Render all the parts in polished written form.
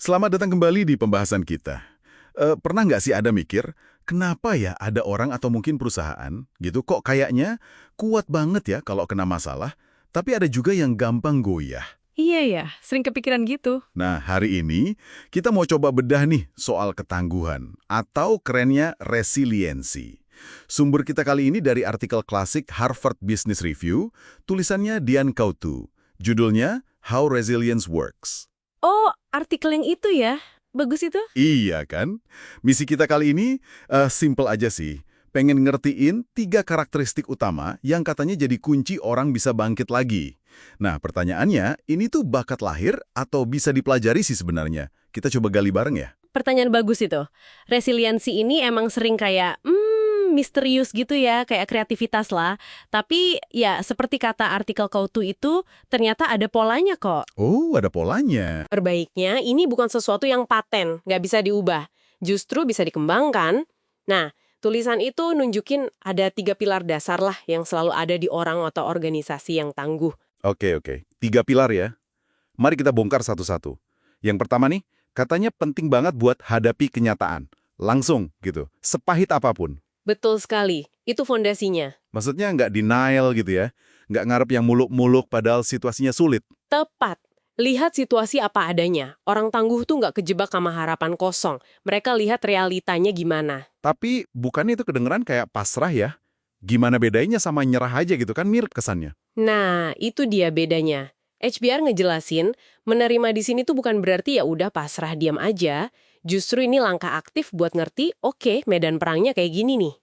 Selamat datang kembali di pembahasan kita. Pernah nggak sih ada mikir, kenapa ya ada orang atau mungkin perusahaan gitu kok kayaknya kuat banget ya kalau kena masalah, tapi ada juga yang gampang goyah. Iya ya, sering kepikiran gitu. Nah, hari ini kita mau coba bedah nih soal ketangguhan atau kerennya resiliensi. Sumber kita kali ini dari artikel klasik Harvard Business Review, tulisannya Dian Kautu. Judulnya How Resilience Works. Oh, artikel yang itu ya? Bagus itu? Iya kan? Misi kita kali ini simple aja sih. Pengen ngertiin 3 karakteristik utama yang katanya jadi kunci orang bisa bangkit lagi. Nah, pertanyaannya, ini tuh bakat lahir atau bisa dipelajari sih sebenarnya? Kita coba gali bareng ya. Pertanyaan bagus itu. Resiliensi ini emang sering kayak, misterius gitu ya, kayak kreativitas lah. Tapi ya seperti kata artikel Kautu itu, ternyata ada polanya kok. Oh, ada polanya. Perbaiknya, ini bukan sesuatu yang paten, nggak bisa diubah. Justru bisa dikembangkan. Nah, tulisan itu nunjukin ada 3 pilar dasar lah yang selalu ada di orang atau organisasi yang tangguh. Oke. 3 pilar ya. Mari kita bongkar satu-satu. Yang pertama nih, katanya penting banget buat hadapi kenyataan. Langsung gitu, sepahit apapun. Betul sekali, itu fondasinya. Maksudnya nggak denial gitu ya. Nggak ngarep yang muluk-muluk padahal situasinya sulit. Tepat. Lihat situasi apa adanya. Orang tangguh tuh nggak kejebak sama harapan kosong. Mereka lihat realitanya gimana. Tapi bukannya itu kedengeran kayak pasrah ya? Gimana bedanya sama nyerah aja gitu kan mirip kesannya. Nah, itu dia bedanya. HBR ngejelasin, menerima di sini tuh bukan berarti ya udah pasrah diam aja. Justru ini langkah aktif buat ngerti, oke, medan perangnya kayak gini nih.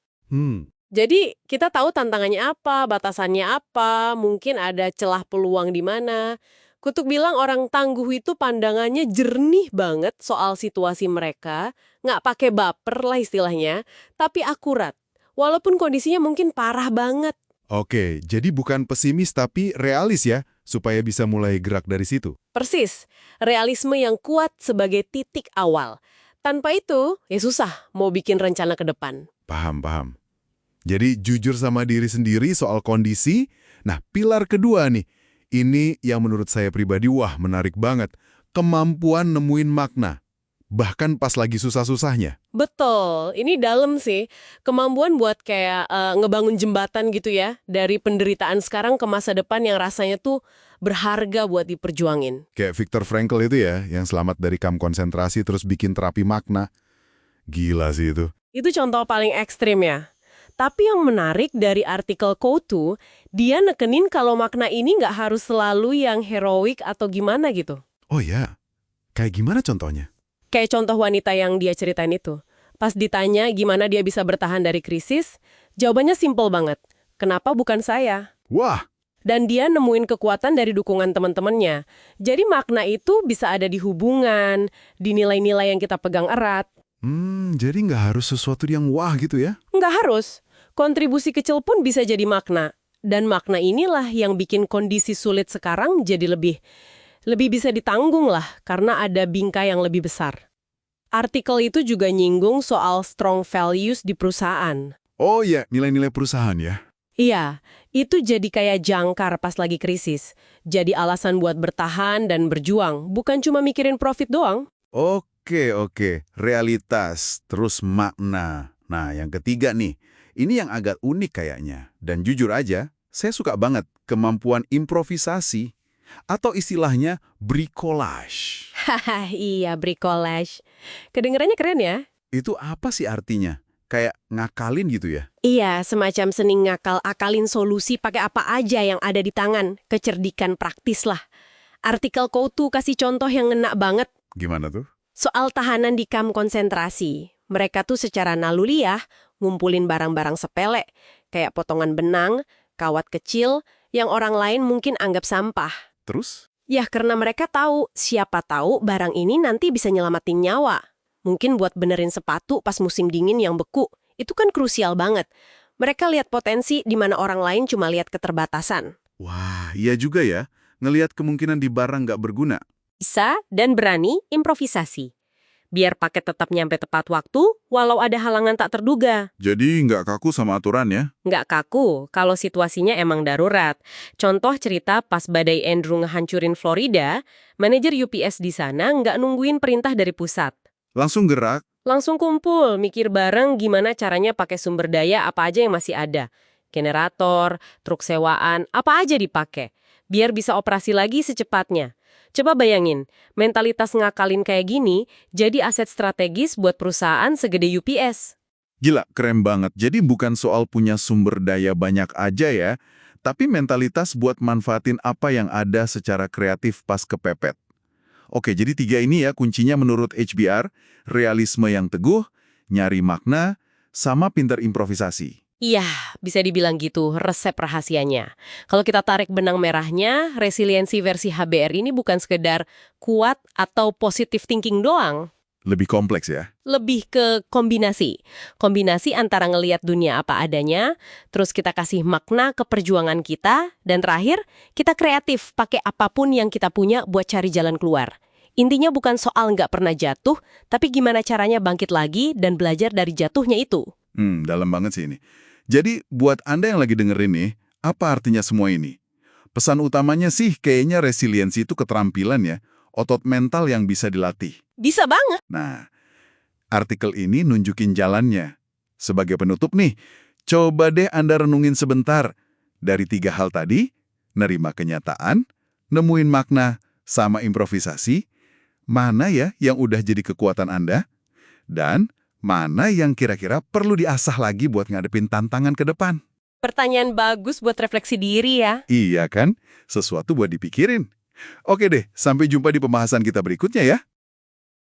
Jadi, kita tahu tantangannya apa, batasannya apa, mungkin ada celah peluang di mana. Kutuk bilang orang tangguh itu pandangannya jernih banget soal situasi mereka, nggak pakai baper lah istilahnya, tapi akurat. Walaupun kondisinya mungkin parah banget. Oke, jadi bukan pesimis tapi realis ya, supaya bisa mulai gerak dari situ. Persis, realisme yang kuat sebagai titik awal. Tanpa itu, ya susah mau bikin rencana ke depan. Paham. Jadi jujur sama diri sendiri soal kondisi. Nah, pilar kedua nih, ini yang menurut saya pribadi wah menarik banget. Kemampuan nemuin makna, bahkan pas lagi susah-susahnya. Betul, ini dalam sih. Kemampuan buat kayak ngebangun jembatan gitu ya, dari penderitaan sekarang ke masa depan yang rasanya tuh berharga buat diperjuangin. Kayak Viktor Frankl itu ya, yang selamat dari kamp konsentrasi terus bikin terapi makna. Gila sih itu. Itu contoh paling ekstrim ya. Tapi yang menarik dari artikel Kautu, dia nekenin kalau makna ini nggak harus selalu yang heroik atau gimana gitu. Oh ya, kayak gimana contohnya? Kayak contoh wanita yang dia ceritain itu. Pas ditanya gimana dia bisa bertahan dari krisis, jawabannya simpel banget. Kenapa bukan saya? Wah, Dan dia nemuin kekuatan dari dukungan teman-temannya. Jadi makna itu bisa ada di hubungan, di nilai-nilai yang kita pegang erat. jadi nggak harus sesuatu yang wah gitu ya? Nggak harus. Kontribusi kecil pun bisa jadi makna. Dan makna inilah yang bikin kondisi sulit sekarang jadi lebih bisa ditanggung lah karena ada bingkai yang lebih besar. Artikel itu juga nyinggung soal strong values di perusahaan. Oh iya, nilai-nilai perusahaan ya. Iya, itu jadi kayak jangkar pas lagi krisis. Jadi alasan buat bertahan dan berjuang, bukan cuma mikirin profit doang. Oke. Realitas, terus makna. Nah, yang ketiga nih, ini yang agak unik kayaknya. Dan jujur aja, saya suka banget kemampuan improvisasi. Atau istilahnya bricolage. Haha, iya, bricolage. Kedengarannya keren ya? Itu apa sih artinya? Kayak ngakalin gitu ya? Iya, semacam seni ngakal-akalin solusi pakai apa aja yang ada di tangan. Kecerdikan praktis lah. Artikel Kautu kasih contoh yang ngena banget. Gimana tuh? Soal tahanan di kamp konsentrasi. Mereka tuh secara naluriah ngumpulin barang-barang sepele, kayak potongan benang, kawat kecil, yang orang lain mungkin anggap sampah. Terus? Ya, karena mereka tahu, siapa tahu barang ini nanti bisa nyelamatin nyawa. Mungkin buat benerin sepatu pas musim dingin yang beku. Itu kan krusial banget. Mereka lihat potensi di mana orang lain cuma lihat keterbatasan. Wah, iya juga ya. Ngelihat kemungkinan di barang nggak berguna. Bisa dan berani improvisasi. biar paket tetap nyampe tepat waktu, walau ada halangan tak terduga. Jadi nggak kaku sama aturan ya? Nggak kaku kalau situasinya emang darurat. Contoh cerita pas badai Andrew ngehancurin Florida, manajer UPS di sana nggak nungguin perintah dari pusat. Langsung gerak. Langsung kumpul, mikir bareng gimana caranya pakai sumber daya apa aja yang masih ada. Generator, truk sewaan, apa aja dipakai. Biar bisa operasi lagi secepatnya. Coba bayangin, mentalitas ngakalin kayak gini jadi aset strategis buat perusahaan segede UPS. Gila, keren banget. Jadi bukan soal punya sumber daya banyak aja ya, tapi mentalitas buat manfaatin apa yang ada secara kreatif pas kepepet. Oke, jadi 3 ini ya kuncinya menurut HBR, realisme yang teguh, nyari makna, sama pinter improvisasi. Iya, bisa dibilang gitu, resep rahasianya. Kalau kita tarik benang merahnya, resiliensi versi HBR ini bukan sekedar kuat atau positive thinking doang. Lebih kompleks ya. Lebih ke kombinasi. Kombinasi antara ngelihat dunia apa adanya, terus kita kasih makna ke perjuangan kita, dan terakhir, kita kreatif pakai apapun yang kita punya buat cari jalan keluar. Intinya bukan soal nggak pernah jatuh, tapi gimana caranya bangkit lagi dan belajar dari jatuhnya itu. Dalam banget sih ini. Jadi buat Anda yang lagi dengerin nih, apa artinya semua ini? Pesan utamanya sih kayaknya resiliensi itu keterampilan ya, otot mental yang bisa dilatih. Bisa banget. Nah, artikel ini nunjukin jalannya. Sebagai penutup nih, coba deh Anda renungin sebentar. Dari 3 hal tadi, nerima kenyataan, nemuin makna, sama improvisasi, mana ya yang udah jadi kekuatan Anda? Dan mana yang kira-kira perlu diasah lagi buat ngadepin tantangan ke depan? Pertanyaan bagus buat refleksi diri ya. Iya kan? Sesuatu buat dipikirin. Oke deh, sampai jumpa di pembahasan kita berikutnya ya.